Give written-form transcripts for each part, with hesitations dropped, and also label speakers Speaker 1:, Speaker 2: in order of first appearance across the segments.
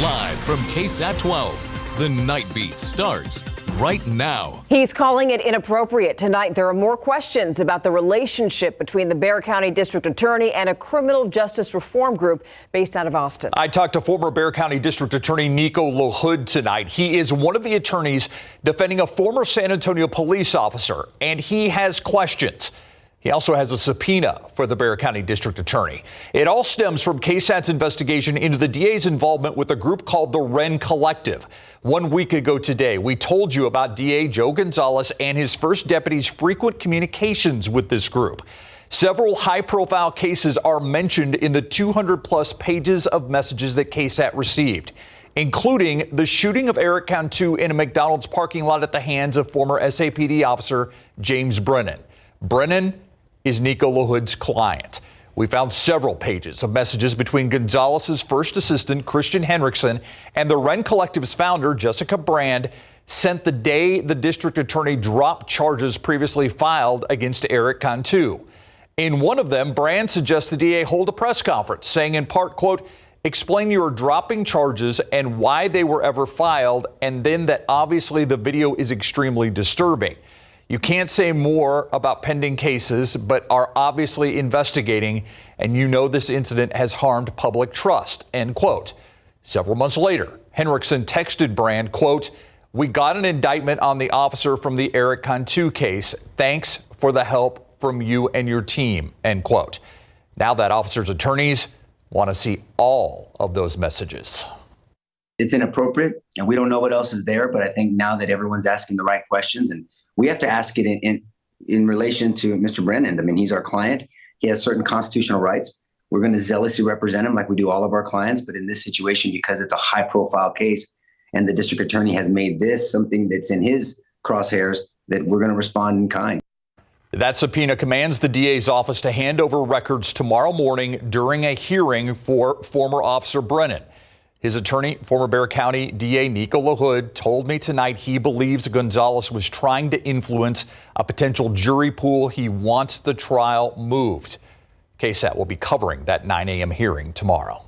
Speaker 1: Live from KSAT 12, the Nightbeat starts right now.
Speaker 2: He's calling it inappropriate. Tonight, there are more questions about the relationship between the Bexar County District Attorney and a criminal justice reform group based out of Austin.
Speaker 3: I talked to former Bexar County District Attorney Nico LaHood tonight. He is one of the attorneys defending a former San Antonio police officer, and he has questions. He also has a subpoena for the Bexar County District Attorney. It all stems from KSAT's investigation into the DA's involvement with a group called the Wren Collective. 1 week ago today, we told you about DA Joe Gonzalez and his first deputy's frequent communications with this group. Several high-profile cases are mentioned in the 200-plus pages of messages that KSAT received, including the shooting of Eric Cantu in a McDonald's parking lot at the hands of former SAPD officer James Brennan. Brennan is Nico LaHood's client. We found several pages of messages between Gonzalez's first assistant, Christian Henriksen, and the Wren Collective's founder, Jessica Brand, sent the day the district attorney dropped charges previously filed against Eric Cantu. In one of them, Brand suggests the DA hold a press conference, saying in part, quote, explain your dropping charges and why they were ever filed, and then that obviously the video is extremely disturbing. You can't say more about pending cases, but are obviously investigating, and you know this incident has harmed public trust, end quote. Several months later, Henriksen texted Brand, quote, we got an indictment on the officer from the Eric Cantu case. Thanks for the help from you and your team, end quote. Now that officer's attorneys want to see all of those messages.
Speaker 4: It's inappropriate, and we don't know what else is there, but I think now that everyone's asking the right questions, and we have to ask it in relation to Mr. Brennan. I mean, he's our client. He has certain constitutional rights. We're going to zealously represent him like we do all of our clients. But in this situation, because it's a high profile case and the district attorney has made this something that's in his crosshairs, that we're going to respond in kind.
Speaker 3: That subpoena commands the DA's office to hand over records tomorrow morning during a hearing for former Officer Brennan. His attorney, former Bexar County DA Nico LaHood, told me tonight he believes Gonzalez was trying to influence a potential jury pool. He wants the trial moved. KSAT will be covering that 9 a.m. hearing tomorrow.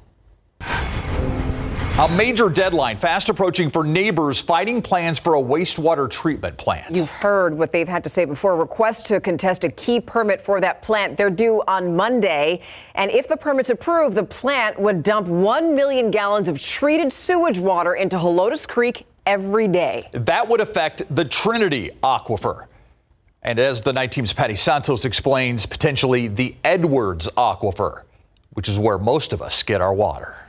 Speaker 3: A major deadline fast approaching for neighbors fighting plans for a wastewater treatment plant.
Speaker 2: You've heard what they've had to say before. Requests to contest a key permit for that plant. They're due on Monday. And if the permit's approved, the plant would dump 1 million gallons of treated sewage water into Helotes Creek every day.
Speaker 3: That would affect the Trinity Aquifer. And as the Night Team's Patty Santos explains, potentially the Edwards Aquifer, which is where most of us get our water.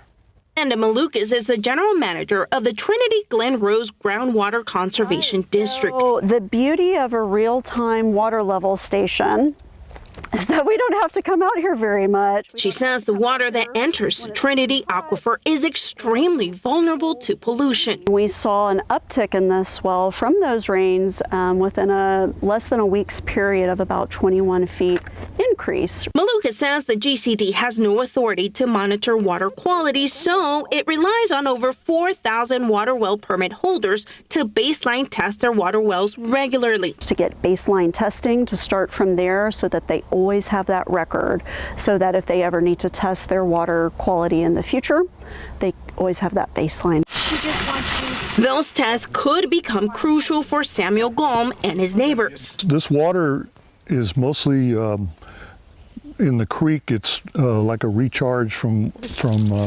Speaker 5: And Malukas is the general manager of the Trinity Glen Rose Groundwater Conservation District.
Speaker 6: So the beauty of a real-time water level station is that we don't have to come out here very much.
Speaker 5: She says the water that enters the Trinity Aquifer is extremely vulnerable to pollution.
Speaker 6: We saw an uptick in the swell from those rains within less than a week's period of about 21 feet increase.
Speaker 5: Malukas says the GCD has no authority to monitor water quality, so it relies on over 4,000 water well permit holders to baseline test their water wells regularly.
Speaker 6: To get baseline testing to start from there so that they always have that record, so that if they ever need to test their water quality in the future, they always have that baseline.
Speaker 5: Those tests could become crucial for Samuel Gom and his neighbors.
Speaker 7: This water is mostly in the creek. It's like a recharge from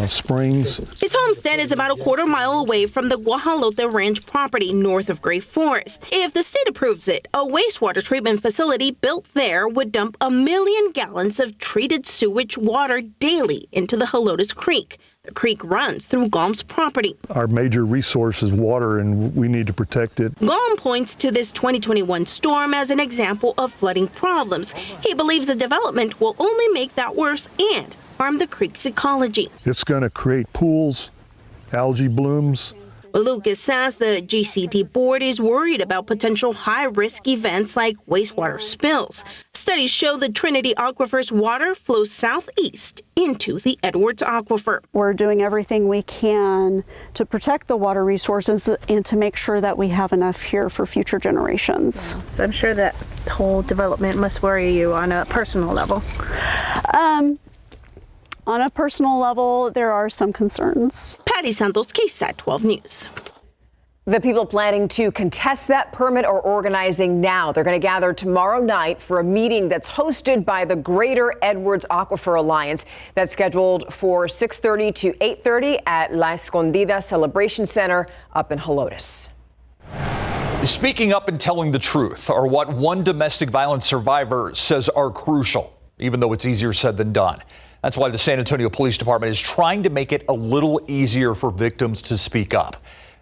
Speaker 7: springs.
Speaker 5: His homestead is about a quarter-mile away from the Guajalote Ranch property north of Gray Forest. If the state approves it, a wastewater treatment facility built there would dump 1 million gallons of treated sewage water daily into the Helotes Creek. The creek runs through Gom's property.
Speaker 7: Our major resource is water, and we need to protect it.
Speaker 5: Gom points to this 2021 storm as an example of flooding problems. He believes the development will only make that worse and harm the creek's ecology.
Speaker 7: It's going to create pools, algae blooms.
Speaker 5: Lucas says the GCD board is worried about potential high-risk events like wastewater spills. Studies show the Trinity Aquifer's water flows southeast into the Edwards Aquifer.
Speaker 6: We're doing everything we can to protect the water resources and to make sure that we have enough here for future generations.
Speaker 8: So I'm sure that whole development must worry you on a personal level.
Speaker 6: On a personal level, there are some concerns.
Speaker 5: Patty Santos, KSAT 12 News.
Speaker 2: The people planning to contest that permit are organizing now. They're going to gather tomorrow night for a meeting that's hosted by the Greater Edwards Aquifer Alliance. That's scheduled for 6:30 to 8:30 at La Escondida Celebration Center up in Helotes.
Speaker 3: Speaking up and telling the truth are what one domestic violence survivor says are crucial, even though it's easier said than done. That's why the San Antonio Police Department is trying to make it a little easier for victims to speak up.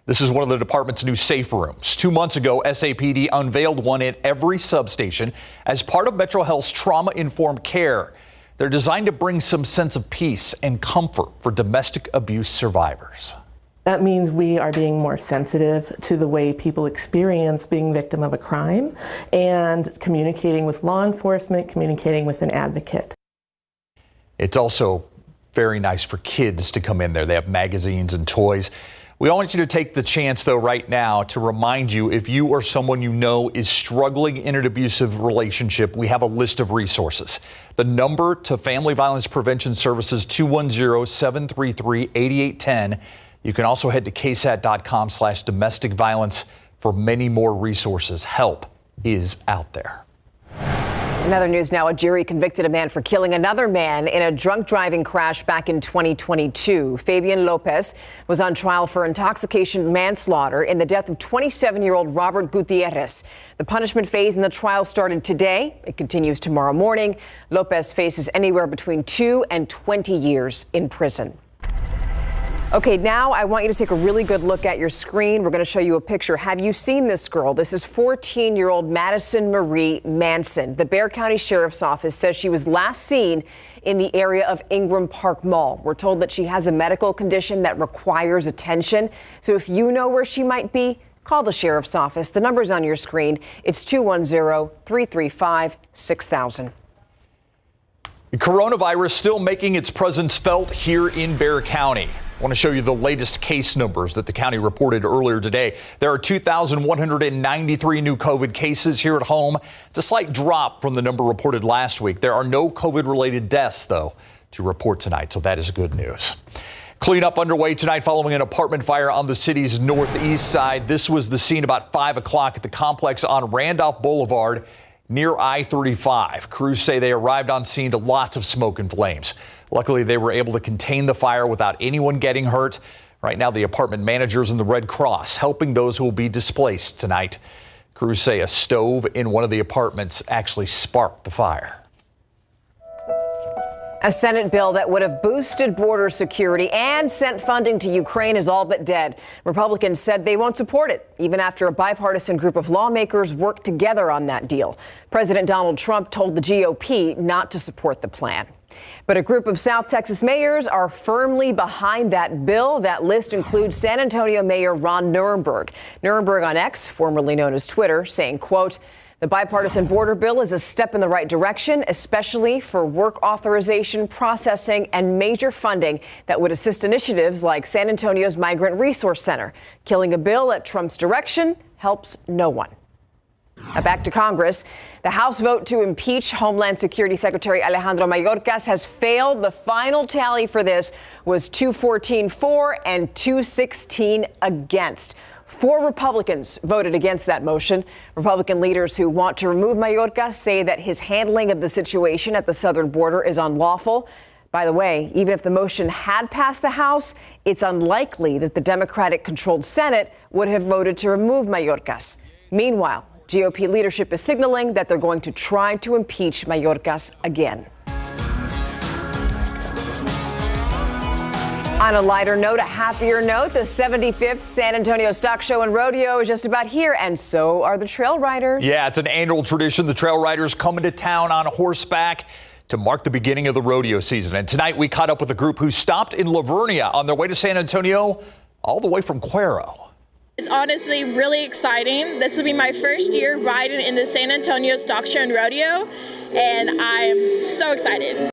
Speaker 3: This is one of the department's new safe rooms. 2 months ago, SAPD unveiled one at every substation as part of Metro Health's trauma-informed care. They're designed to bring some sense of peace and comfort for domestic abuse survivors.
Speaker 8: That means we are being more sensitive to the way people experience being victim of a crime and communicating with law enforcement, communicating with an advocate.
Speaker 3: It's also very nice for kids to come in there. They have magazines and toys. We want you to take the chance, though, right now to remind you, if you or someone you know is struggling in an abusive relationship, we have a list of resources. The number to Family Violence Prevention Services, 210-733-8810. You can also head to ksat.com/domestic violence for many more resources. Help is out there.
Speaker 2: In other news now, a jury convicted a man for killing another man in a drunk driving crash back in 2022. Fabian Lopez was on trial for intoxication manslaughter in the death of 27-year-old Robert Gutierrez. The punishment phase in the trial started today. It continues tomorrow morning. Lopez faces anywhere between 2 and 20 years in prison. Okay, now I want you to take a really good look at your screen. We're going to show you a picture. Have you seen this girl? This is 14-year-old Madison Marie Manson. The Bexar County Sheriff's Office says she was last seen in the area of Ingram Park Mall. We're told that she has a medical condition that requires attention. So if you know where she might be, call the Sheriff's Office. The number's on your screen. It's 210-335-6000.
Speaker 3: The coronavirus still making its presence felt here in Bexar County. I want to show you the latest case numbers that the county reported earlier today. There are 2,193 new COVID cases here at home. It's a slight drop from the number reported last week. There are no COVID-related deaths, though, to report tonight, so that is good news. Cleanup underway tonight following an apartment fire on the city's northeast side. This was the scene about 5 o'clock at the complex on Randolph Boulevard near I-35. Crews say they arrived on scene to lots of smoke and flames. Luckily, they were able to contain the fire without anyone getting hurt. Right now, the apartment managers and the Red Cross helping those who will be displaced tonight. Crews say a stove in one of the apartments actually sparked the fire.
Speaker 2: A Senate bill that would have boosted border security and sent funding to Ukraine is all but dead. Republicans said they won't support it, even after a bipartisan group of lawmakers worked together on that deal. President Donald Trump told the GOP not to support the plan. But a group of South Texas mayors are firmly behind that bill. That list includes San Antonio Mayor Ron Nirenberg. Nirenberg on X, formerly known as Twitter, saying, quote, "The bipartisan border bill is a step in the right direction, especially for work authorization, processing, and major funding that would assist initiatives like San Antonio's Migrant Resource Center. Killing a bill at Trump's direction helps no one." Now back to Congress. The House vote to impeach Homeland Security Secretary Alejandro Mayorkas has failed. The final tally for this was 214 for and 216 against. 4 Republicans voted against that motion. Republican leaders who want to remove Mayorkas say that his handling of the situation at the southern border is unlawful. By the way, even if the motion had passed the House, it's unlikely that the Democratic-controlled Senate would have voted to remove Mayorkas. Meanwhile, GOP leadership is signaling that they're going to try to impeach Mayorkas again. On a lighter note, a happier note, the 75th San Antonio Stock Show and Rodeo is just about here, and so are the trail riders.
Speaker 3: Yeah, it's an annual tradition. The trail riders come into town on horseback to mark the beginning of the rodeo season. And tonight we caught up with a group who stopped in Lavernia on their way to San Antonio, all the way from Cuero.
Speaker 9: It's honestly really exciting. This will be my first year riding in the San Antonio Stock Show and Rodeo, and I'm so excited.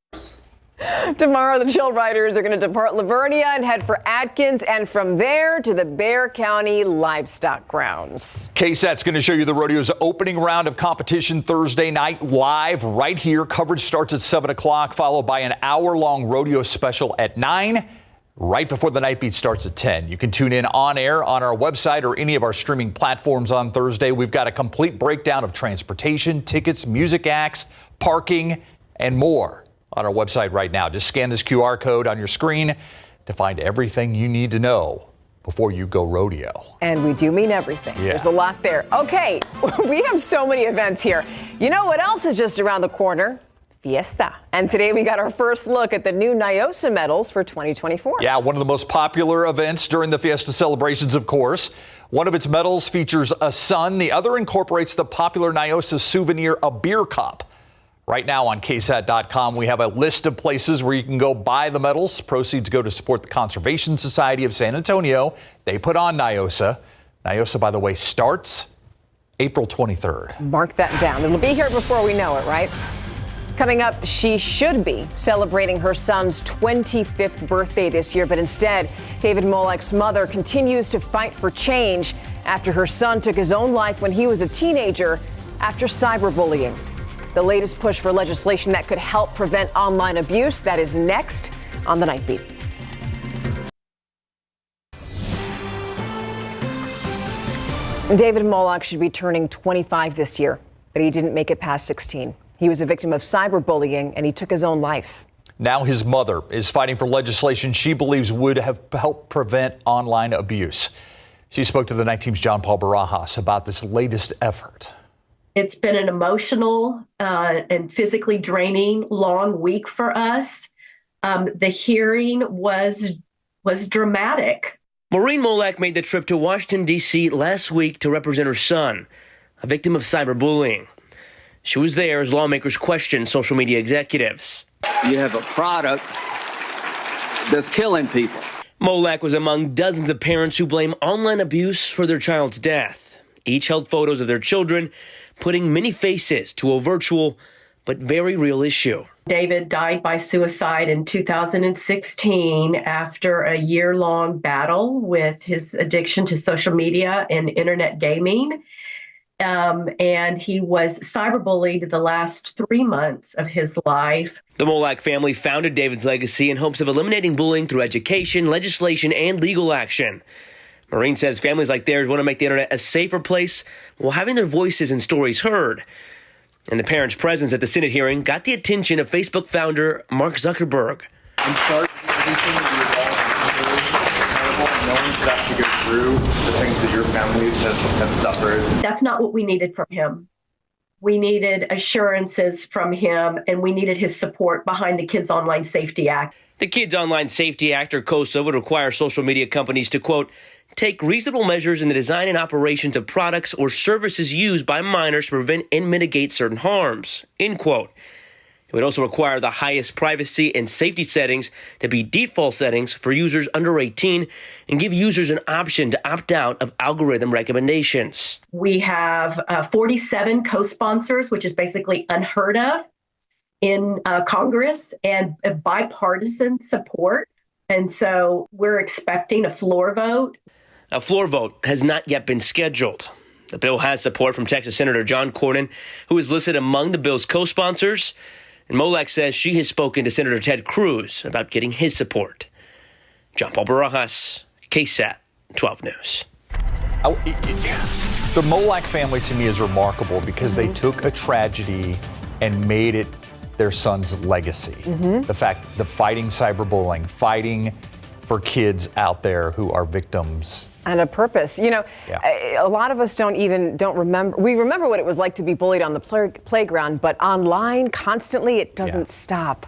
Speaker 2: Tomorrow, the Chill Riders are going to depart Livonia and head for Atkins, and from there to the Bexar County Livestock Grounds.
Speaker 3: KSAT's going to show you the rodeo's opening round of competition Thursday night live right here. Coverage starts at 7 o'clock, followed by an hour-long rodeo special at 9, right before the Nightbeat starts at 10. You can tune in on air on our website or any of our streaming platforms on Thursday. We've got a complete breakdown of transportation, tickets, music acts, parking, and more on our website right now. Just scan this QR code on your screen to find everything you need to know before you go rodeo.
Speaker 2: And we do mean everything.
Speaker 3: Yeah.
Speaker 2: There's a lot there. Okay, we have so many events here. You know what else is just around the corner? Fiesta. And today we got our first look at the new NIOSA medals for 2024.
Speaker 3: Yeah, one of the most popular events during the Fiesta celebrations, of course. One of its medals features a sun. The other incorporates the popular NIOSA souvenir, a beer cup. Right now on KSAT.com, we have a list of places where you can go buy the medals. Proceeds go to support the Conservation Society of San Antonio. They put on NIOSA. NIOSA, by the way, starts April 23rd.
Speaker 2: Mark that down. It'll be here before we know it, right? Coming up, she should be celebrating her son's 25th birthday this year, but instead, David Molek's mother continues to fight for change after her son took his own life when he was a teenager after cyberbullying. The latest push for legislation that could help prevent online abuse, that is next on the Nightbeat. David Molek should be turning 25 this year, but he didn't make it past 16. He was a victim of cyberbullying and he took his own life.
Speaker 3: Now his mother is fighting for legislation she believes would have helped prevent online abuse. She spoke to the Night Team's John Paul Barajas about this latest effort.
Speaker 10: It's been an emotional and physically draining long week for us. The hearing was dramatic.
Speaker 11: Maureen Molek made the trip to Washington, D.C. last week to represent her son, a victim of cyberbullying. She was there as lawmakers questioned social media executives.
Speaker 12: You have a product that's killing people.
Speaker 11: Molek was among dozens of parents who blame online abuse for their child's death. Each held photos of their children, putting many faces to a virtual but very real issue.
Speaker 10: David died by suicide in 2016 after a year-long battle with his addiction to social media and internet gaming. And he was cyberbullied the last 3 months of his life.
Speaker 11: The Molek family founded David's legacy in hopes of eliminating bullying through education, legislation, and legal action. Maureen says families like theirs want to make the internet a safer place while having their voices and stories heard. And the parents' presence at the Senate hearing got the attention of Facebook founder Mark Zuckerberg.
Speaker 13: I'm sorry for everything that you've all been through. No one should have to go through the things that your families have suffered.
Speaker 10: That's not what we needed from him. We needed assurances from him, and we needed his support behind the Kids Online Safety Act.
Speaker 11: The Kids Online Safety Act, or KSAT, would require social media companies to, quote, take reasonable measures in the design and operations of products or services used by minors to prevent and mitigate certain harms, end quote. It would also require the highest privacy and safety settings to be default settings for users under 18 and give users an option to opt out of algorithm recommendations.
Speaker 10: We have 47 co-sponsors, which is basically unheard of in Congress, and a bipartisan support. And so we're expecting a floor vote.
Speaker 11: A floor vote has not yet been scheduled. The bill has support from Texas Senator John Cornyn, who is listed among the bill's co-sponsors. And Molek says she has spoken to Senator Ted Cruz about getting his support. John Paul Barajas, KSAT 12 News.
Speaker 3: The Molek family to me is remarkable because they took a tragedy and made it their son's legacy. The fact, the fighting cyberbullying, fighting for kids out there who are victims.
Speaker 2: And a purpose. You know, a lot of us don't remember. We remember what it was like to be bullied on the playground, but online constantly, it doesn't stop.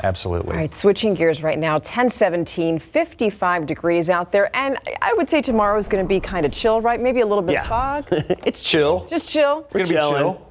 Speaker 3: Absolutely.
Speaker 2: All right, switching gears right now, 10:17, 55 degrees out there. And I would say tomorrow is going to be kind of chill, right? Maybe a little bit of fog.
Speaker 14: It's chill.
Speaker 2: Just chill.
Speaker 14: We're going to be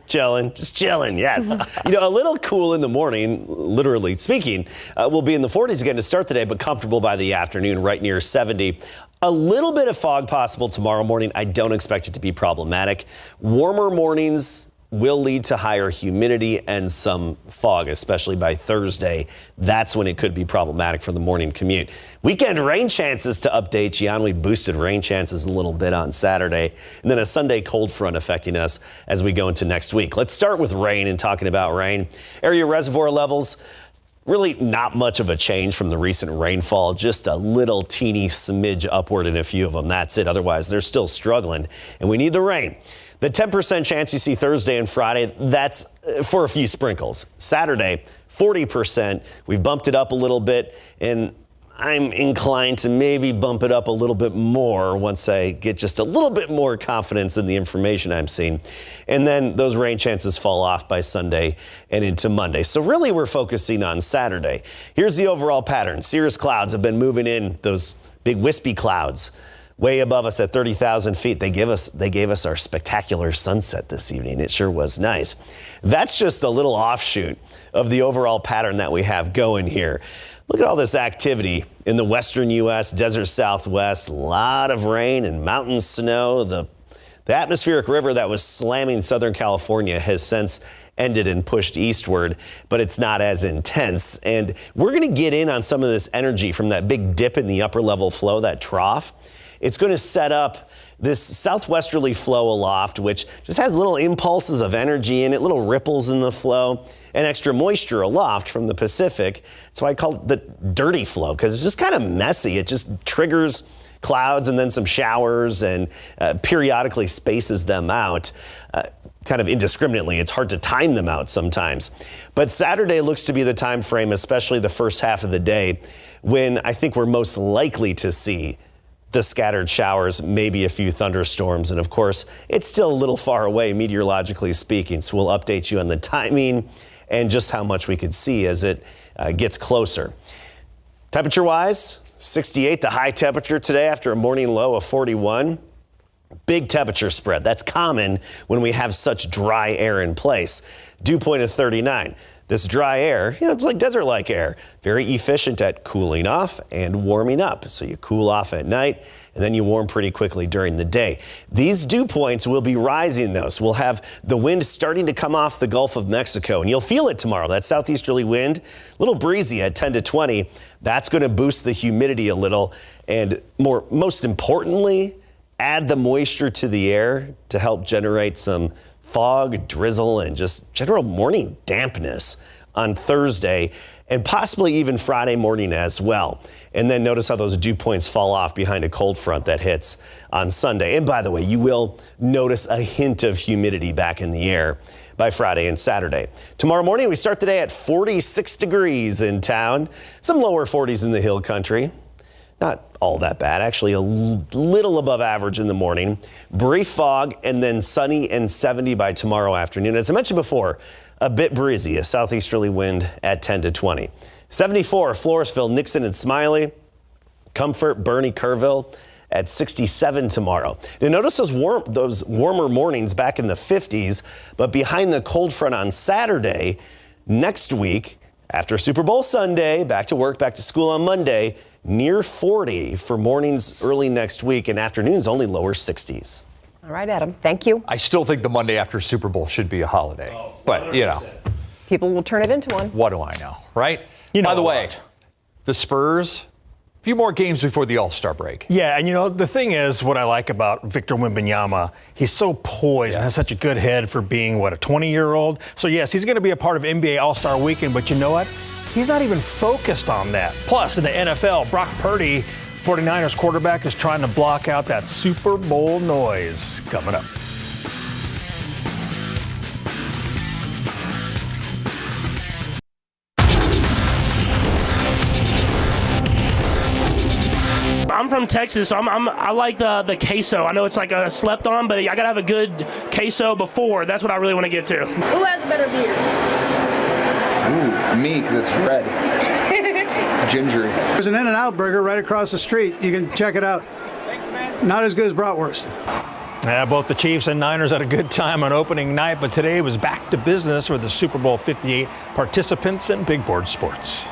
Speaker 14: chill. Just chilling, yes. You know, a little cool in the morning, literally speaking. We'll be in the 40s again to start the day, but comfortable by the afternoon, right near 70. A little bit of fog possible tomorrow morning. I don't expect it to be problematic. Warmer mornings will lead to higher humidity and some fog, especially by Thursday. That's when it could be problematic for the morning commute. Weekend rain chances to update you on. We boosted rain chances a little bit on Saturday, and then a Sunday cold front affecting us as we go into next week. Let's start with rain and talking about rain. Area reservoir levels, really not much of a change from the recent rainfall, just a little teeny smidge upward in a few of them. That's it. Otherwise, they're still struggling, and we need the rain. The 10% chance you see Thursday and Friday, that's for a few sprinkles. Saturday, 40%. We've bumped it up a little bit, and I'm inclined to maybe bump it up a little bit more once I get just a little bit more confidence in the information I'm seeing. And then those rain chances fall off by Sunday and into Monday. So really we're focusing on Saturday. Here's the overall pattern. Cirrus clouds have been moving in, those big wispy clouds way above us at 30,000 feet. They gave us our spectacular sunset this evening. It sure was nice. That's just a little offshoot of the overall pattern that we have going here. Look at all this activity in the western U.S., desert Southwest, a lot of rain and mountain snow. The atmospheric river that was slamming Southern California has since ended and pushed eastward, but it's not as intense. And we're going to get in on some of this energy from that big dip in the upper level flow, that trough. It's going to set up this southwesterly flow aloft, which just has little impulses of energy in it, little ripples in the flow, and extra moisture aloft from the Pacific. That's why I call it the dirty flow, because it's just kind of messy. It just triggers clouds and then some showers and periodically spaces them out kind of indiscriminately. It's hard to time them out sometimes. But Saturday looks to be the time frame, especially the first half of the day, when I think we're most likely to see the scattered showers, maybe a few thunderstorms. And of course, it's still a little far away, meteorologically speaking. So we'll update you on the timing and just how much we could see as it gets closer. Temperature-wise, 68, the high temperature today after a morning low of 41. Big temperature spread. That's common when we have such dry air in place. Dew point of 39. This dry air, it's like desert-like air, very efficient at cooling off and warming up. So you cool off at night, and then you warm pretty quickly during the day. These dew points will be rising, though. So we'll have the wind starting to come off the Gulf of Mexico, and you'll feel it tomorrow. That southeasterly wind, a little breezy at 10 to 20. That's going to boost the humidity a little, and most importantly, add the moisture to the air to help generate some fog, drizzle, and just general morning dampness on Thursday and possibly even Friday morning as well. And then notice how those dew points fall off behind a cold front that hits on Sunday. And by the way, you will notice a hint of humidity back in the air by Friday and Saturday. Tomorrow morning, we start the day at 46 degrees in town, some lower 40s in the hill country. Not all that bad, actually a little above average in the morning. Brief fog and then sunny and 70 by tomorrow afternoon. As I mentioned before, a bit breezy, a southeasterly wind at 10 to 20. 74, Floresville, Nixon and Smiley. Comfort, Bernie, Kerrville at 67 tomorrow. Now notice those warmer mornings back in the 50s, but behind the cold front on Saturday, next week, after Super Bowl Sunday, back to work, back to school on Monday, near 40 for mornings early next week and afternoons only lower 60s.
Speaker 2: All right, Adam. Thank you.
Speaker 3: I still think the Monday after Super Bowl should be a holiday. But,
Speaker 2: people will turn it into one.
Speaker 3: What do I know, right? By the way, the Spurs, a few more games before the All-Star break.
Speaker 15: Yeah, and the thing is, what I like about Victor Wembanyama, he's so poised and has such a good head for being, a 20-year-old. So, yes, he's going to be a part of NBA All-Star Weekend, but you know what? He's not even focused on that. Plus, in the NFL, Brock Purdy, 49ers quarterback, is trying to block out that Super Bowl noise. Coming up.
Speaker 16: I'm from Texas, so I like the queso. I know it's like a slept on, but I gotta have a good queso before. That's what I really want to get to.
Speaker 9: Who has a better beer?
Speaker 13: Ooh, me, because it's red. It's gingery.
Speaker 17: There's an In-N-Out burger right across the street. You can check it out. Thanks, man. Not as good as bratwurst.
Speaker 15: Both the Chiefs and Niners had a good time on opening night, but today was back to business for the Super Bowl 58 participants in big board sports.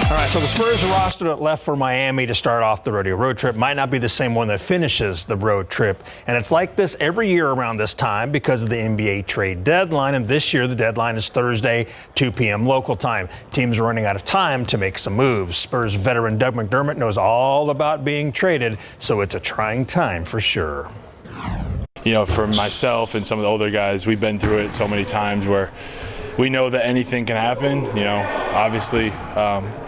Speaker 15: All right, so the Spurs roster that left for Miami to start off the Rodeo road trip might not be the same one that finishes the road trip. And it's like this every year around this time because of the NBA trade deadline. And this year, the deadline is Thursday, 2 p.m. local time. Teams are running out of time to make some moves. Spurs veteran Doug McDermott knows all about being traded, so it's a trying time for sure.
Speaker 18: You know, for myself and some of the older guys, we've been through it so many times where we know that anything can happen. You know, obviously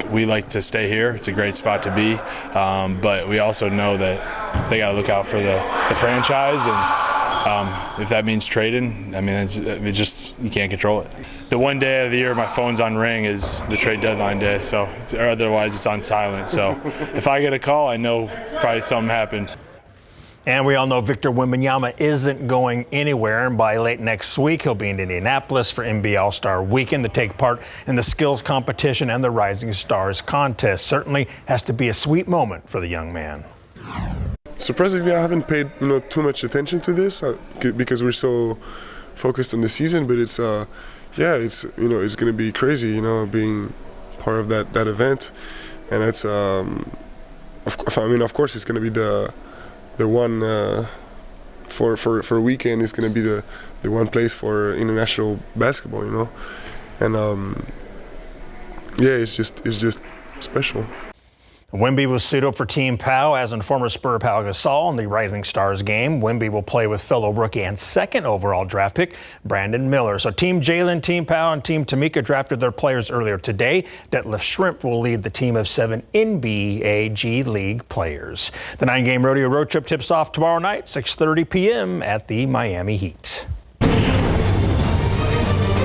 Speaker 18: we like to stay here. It's a great spot to be, but we also know that they got to look out for the franchise, and if that means trading, I mean, it just, you can't control it. The one day of the year my phone's on ring is the trade deadline day, so or otherwise it's on silent. So if I get a call, I know probably something happened.
Speaker 15: And we all know Victor Wembanyama isn't going anywhere. And by late next week, he'll be in Indianapolis for NBA All-Star Weekend to take part in the skills competition and the Rising Stars contest. Certainly has to be a sweet moment for the young man.
Speaker 19: Surprisingly, I haven't paid too much attention to this because we're so focused on the season. But it's it's it's going to be crazy, being part of that event, and it's of course it's going to be the one for a weekend is going to be the one place for international basketball, and it's just special.
Speaker 15: Wemby was suited up for Team Pau, as in former Spur Pau Gasol in the Rising Stars game. Wemby will play with fellow rookie and second overall draft pick Brandon Miller. So Team Jalen, Team Pau, and Team Tamika drafted their players earlier today. Detlef Schrempf will lead the team of 7 NBA G League players. The 9-game Rodeo road trip tips off tomorrow night, 6:30 p.m. at the Miami Heat.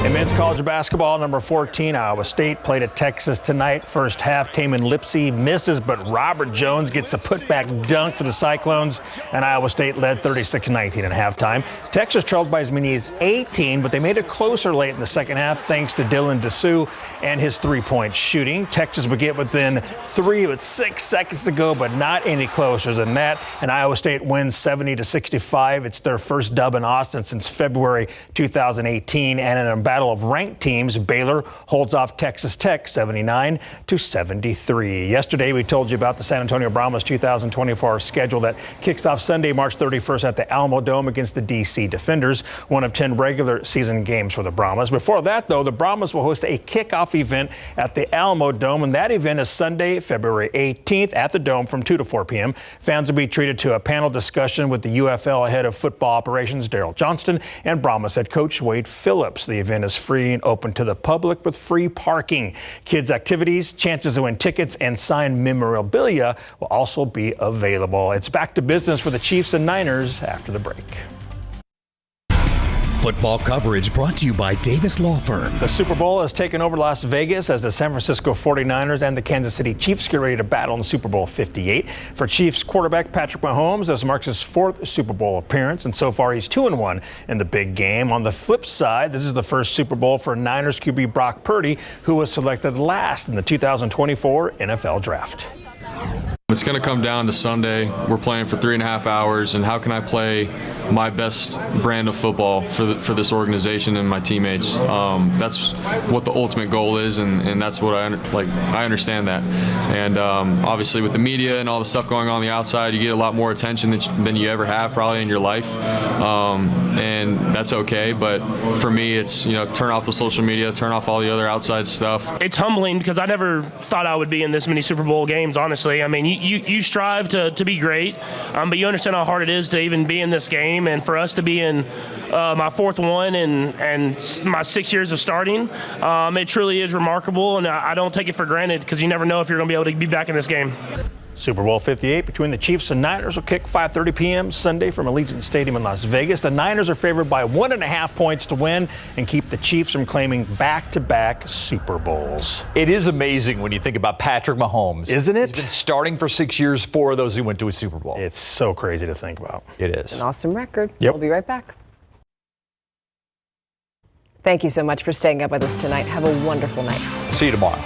Speaker 15: In men's college basketball, number 14, Iowa State played at Texas tonight. First half, Taman Lipsey misses, but Robert Jones gets a putback dunk for the Cyclones, and Iowa State led 36-19 at halftime. Texas trailed by as many as 18, but they made it closer late in the second half thanks to Dylan Dessou and his three-point shooting. Texas would get within 3 with 6 seconds to go, but not any closer than that, and Iowa State wins 70-65. It's their first dub in Austin since February 2018, and in a battle of ranked teams, Baylor holds off Texas Tech 79-73. Yesterday, we told you about the San Antonio Brahmas 2024 schedule that kicks off Sunday, March 31st at the Alamo Dome against the DC Defenders, one of 10 regular season games for the Brahmas. Before that, though, the Brahmas will host a kickoff event at the Alamo Dome, and that event is Sunday, February 18th at the Dome from 2 to 4 p.m. Fans will be treated to a panel discussion with the UFL head of football operations, Daryl Johnston, and Brahmas head coach Wade Phillips. The event is free and open to the public with free parking. Kids' activities, chances to win tickets, and signed memorabilia will also be available. It's back to business for the Chiefs and Niners after the break.
Speaker 20: Football coverage brought to you by Davis Law Firm.
Speaker 15: The Super Bowl has taken over Las Vegas as the San Francisco 49ers and the Kansas City Chiefs get ready to battle in Super Bowl 58. For Chiefs quarterback Patrick Mahomes, this marks his 4th Super Bowl appearance, and so far he's 2-1 in the big game. On the flip side, this is the first Super Bowl for Niners QB Brock Purdy, who was selected last in the 2024 NFL Draft.
Speaker 21: It's going to come down to Sunday. We're playing for 3.5 hours, and how can I play my best brand of football for this organization and my teammates? That's what the ultimate goal is, and that's what I understand that. And obviously with the media and all the stuff going on the outside, you get a lot more attention than you ever have probably in your life, and that's okay. But for me, it's turn off the social media, turn off all the other outside stuff.
Speaker 16: It's humbling because I never thought I would be in this many Super Bowl games, honestly. I mean, you strive to be great, but you understand how hard it is to even be in this game. And for us to be in my 4th one and my 6 years of starting, it truly is remarkable, and I don't take it for granted because you never know if you're going to be able to be back in this game.
Speaker 15: Super Bowl 58 between the Chiefs and Niners will kick 5:30 p.m. Sunday from Allegiant Stadium in Las Vegas. The Niners are favored by 1.5 points to win and keep the Chiefs from claiming back-to-back Super Bowls.
Speaker 3: It is amazing when you think about Patrick Mahomes.
Speaker 15: Isn't it?
Speaker 3: He's been starting for 6 years, 4 of those he went to a Super Bowl.
Speaker 15: It's so crazy to think about.
Speaker 3: It is.
Speaker 2: An awesome record.
Speaker 15: Yep.
Speaker 2: We'll be right back. Thank you so much for staying up with us tonight. Have a wonderful night.
Speaker 3: See you tomorrow.